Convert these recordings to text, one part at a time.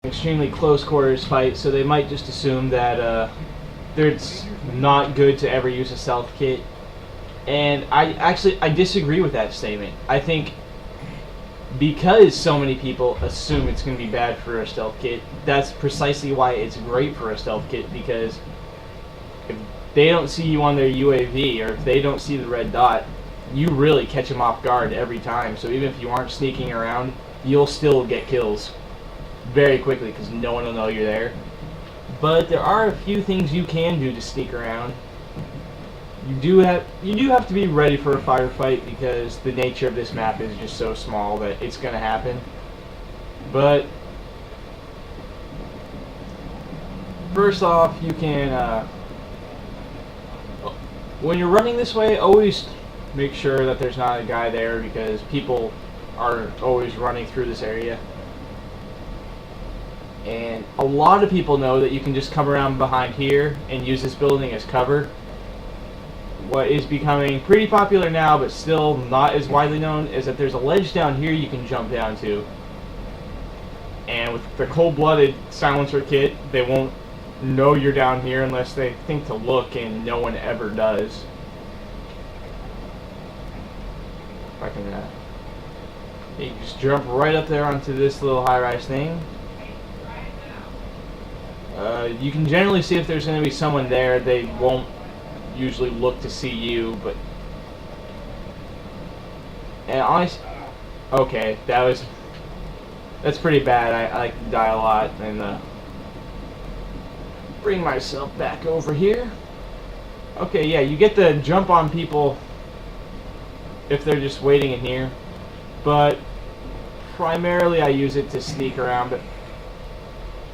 extremely close quarters fight, so they might just assume that it's not good to ever use a stealth kit. And I disagree with that statement. I think because so many people assume it's going to be bad for a stealth kit, that's precisely why it's great for a stealth kit, because if they don't see you on their UAV, or if they don't see the red dot, you really catch them off guard every time. So even if you aren't sneaking around, you'll still get kills very quickly because no one will know you're there. But there are a few things you can do to sneak around. You do have to be ready for a firefight because the nature of this map is just so small that it's going to happen. But first off, you can when you're running this way, always make sure that there's not a guy there because people are always running through this area. And a lot of people know that you can just come around behind here and use this building as cover. What is becoming pretty popular now, but still not as widely known, is that there's a ledge down here you can jump down to. And with the cold-blooded silencer kit, they won't know you're down here unless they think to look, and no one ever does. If I can, you just jump right up there onto this little high-rise thing. You can generally see if there's going to be someone there. They won't usually look to see you, but and honestly, okay, that's pretty bad. I like to die a lot, and bring myself back over here. Okay, yeah, you get the jump on people if they're just waiting in here, but primarily I use it to sneak around. But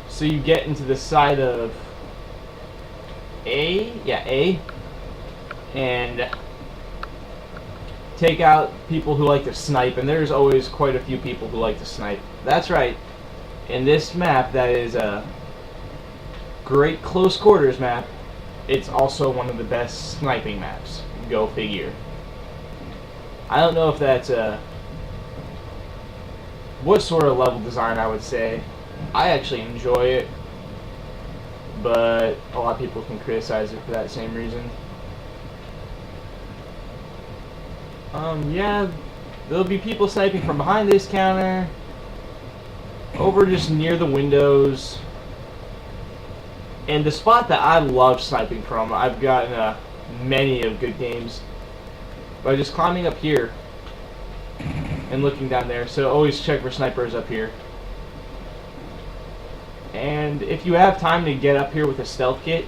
so you get into the side of A, and take out people who like to snipe, and there's always quite a few people who like to snipe. That's right, in this map that is a great close quarters map, it's also one of the best sniping maps. Go figure. I don't know if that's what sort of level design I would say. I actually enjoy it, but a lot of people can criticize it for that same reason. Yeah, there'll be people sniping from behind this counter, over just near the windows, and the spot that I love sniping from, I've gotten many of good games by just climbing up here and looking down there. So always check for snipers up here. And if you have time to get up here with a stealth kit,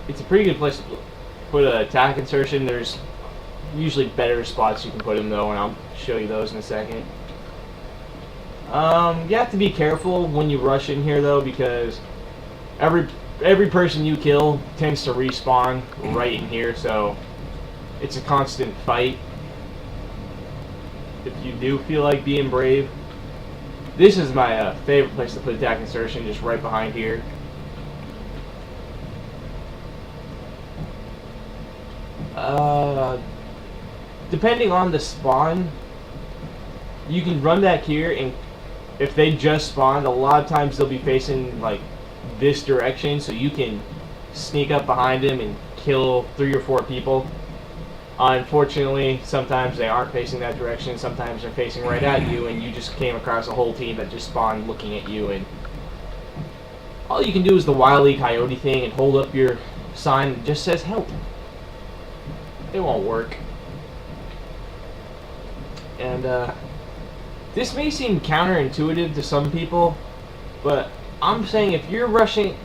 it's a pretty good place to put a tac-insertion. There's usually better spots you can put them though, and I'll show you those in a second. You have to be careful when you rush in here though, because every person you kill tends to respawn right in here, so it's a constant fight. If you do feel like being brave, this is my favorite place to put a tac-insertion, just right behind here. Depending on the spawn, you can run back here, and if they just spawned, a lot of times they'll be facing like this direction, so you can sneak up behind them and kill 3 or 4 people. Unfortunately, sometimes they aren't facing that direction, sometimes they're facing right at you, and you just came across a whole team that just spawned looking at you, and all you can do is the Wile E. Coyote thing and hold up your sign that just says help. It won't work. And this may seem counterintuitive to some people, but I'm saying if you're going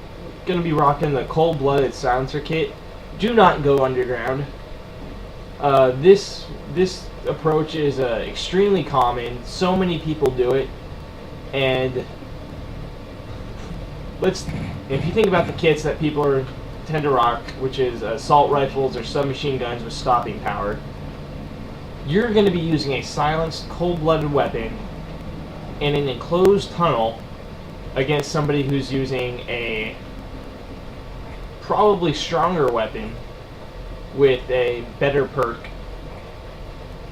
to be rocking the cold-blooded silencer kit, do not go underground. This approach is extremely common. So many people do it, and if you think about the kits that people tend to rock, which is assault rifles or submachine guns with stopping power, you're going to be using a silenced, cold-blooded weapon in an enclosed tunnel against somebody who's using a probably stronger weapon with a better perk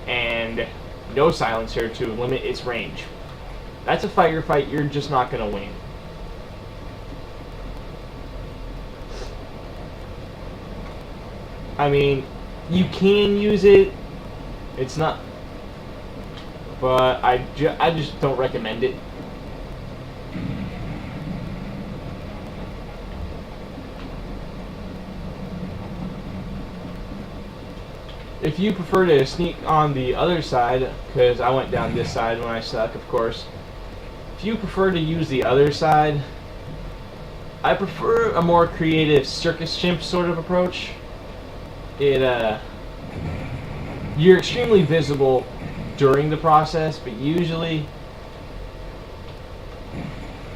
and no silencer to limit its range. That's a fight you're just not going to win. I mean, you can use it. It's not, but I just don't recommend it. If you prefer to sneak on the other side, because I went down this side when I stuck, of course. If you prefer to use the other side, I prefer a more creative circus chimp sort of approach. You're extremely visible during the process, but usually,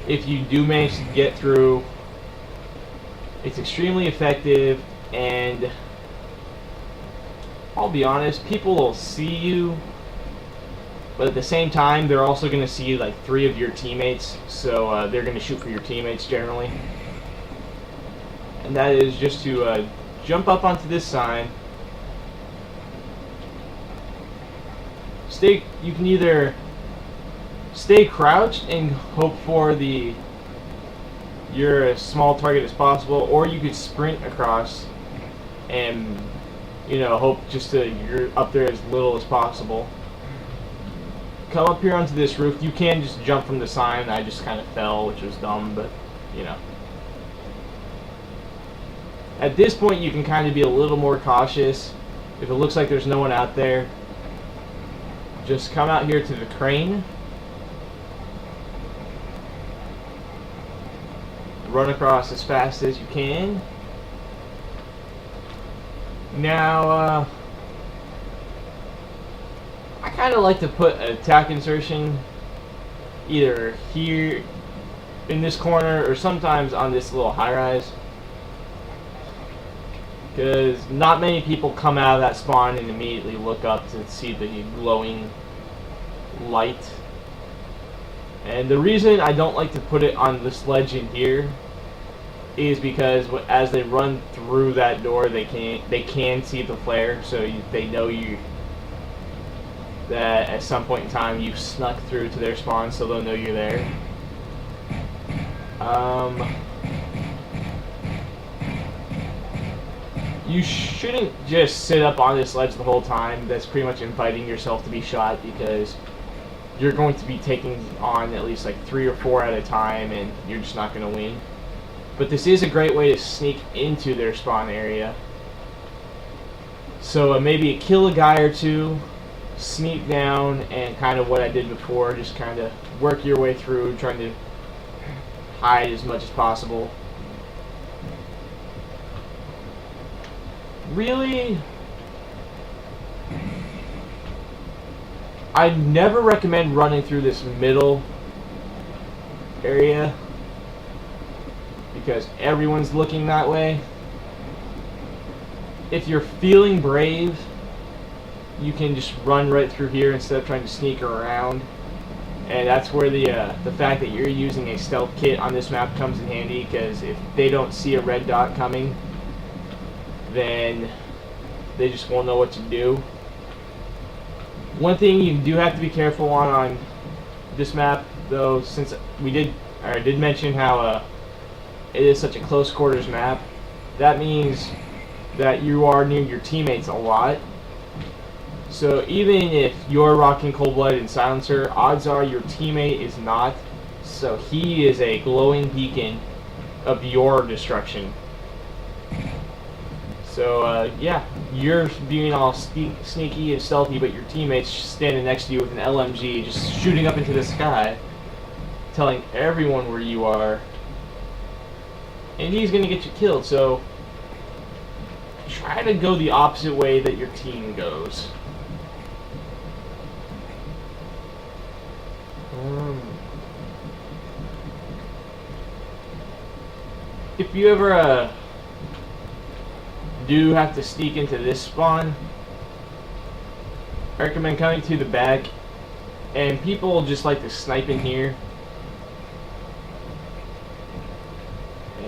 if you do manage to get through, it's extremely effective, and I'll be honest, people will see you, but at the same time, they're also going to see like 3 of your teammates, so they're going to shoot for your teammates generally. And that is just to jump up onto this sign. You can either stay crouched and hope for your small target as possible, or you could sprint across and, you know, hope just to you're up there as little as possible. Come up here onto this roof. You can just jump from the sign. I just kind of fell, which was dumb, but you know. At this point, you can kind of be a little more cautious. If it looks like there's no one out there, just come out here to the crane. Run across as fast as you can. Now, I kind of like to put a tac insertion either here in this corner or sometimes on this little high rise, because not many people come out of that spawn and immediately look up to see the glowing light. And the reason I don't like to put it on this ledge in here is because as they run through that door, they can see the flare, so they know that at some point in time you've snuck through to their spawn, so they'll know you're there. You shouldn't just sit up on this ledge the whole time. That's pretty much inviting yourself to be shot, because you're going to be taking on at least like 3 or 4 at a time, and you're just not going to win. But this is a great way to sneak into their spawn area. So maybe kill a guy or 2, sneak down, and kind of what I did before, just kind of work your way through, trying to hide as much as possible. Really, I never recommend running through this middle area, because everyone's looking that way. If you're feeling brave, you can just run right through here instead of trying to sneak around. And that's where the fact that you're using a stealth kit on this map comes in handy, because if they don't see a red dot coming, then they just won't know what to do. One thing you do have to be careful on this map, though, since I did mention how it is such a close quarters map, that means that you are near your teammates a lot. So even if you're rocking Cold Blood and Silencer, odds are your teammate is not. So he is a glowing beacon of your destruction. So yeah, you're being all sneaky and stealthy, but your teammate's standing next to you with an LMG, just shooting up into the sky, telling everyone where you are, and he's gonna get you killed. So try to go the opposite way that your team goes. If you ever do have to sneak into this spawn, I recommend coming to the back, and people just like to snipe in here.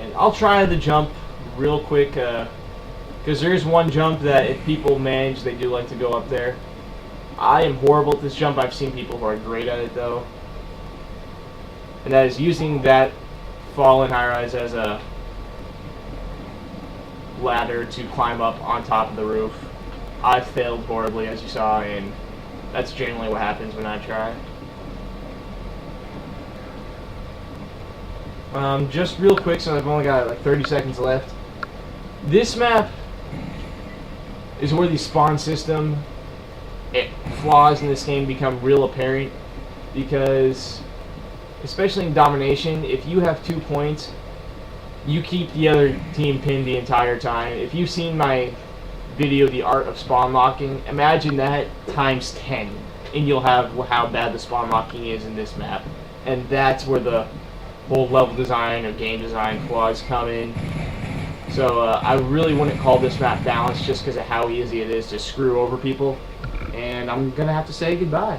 And I'll try the jump real quick, because there's one jump that if people manage, they do like to go up there. I am horrible at this jump. I've seen people who are great at it though. and that is using that fallen high-rise as a ladder to climb up on top of the roof. I failed horribly, as you saw, and that's generally what happens when I try. Just real quick, so I've only got like 30 seconds left. This map is where the spawn system flaws in this game become real apparent, because especially in domination, if you have 2 points, you keep the other team pinned the entire time. If you've seen my video, The Art of Spawn Locking, imagine that times 10, and you'll have how bad the spawn locking is in this map. And that's where the whole level design or game design flaws come in. So I really wouldn't call this map balanced just because of how easy it is to screw over people. And I'm going to have to say goodbye.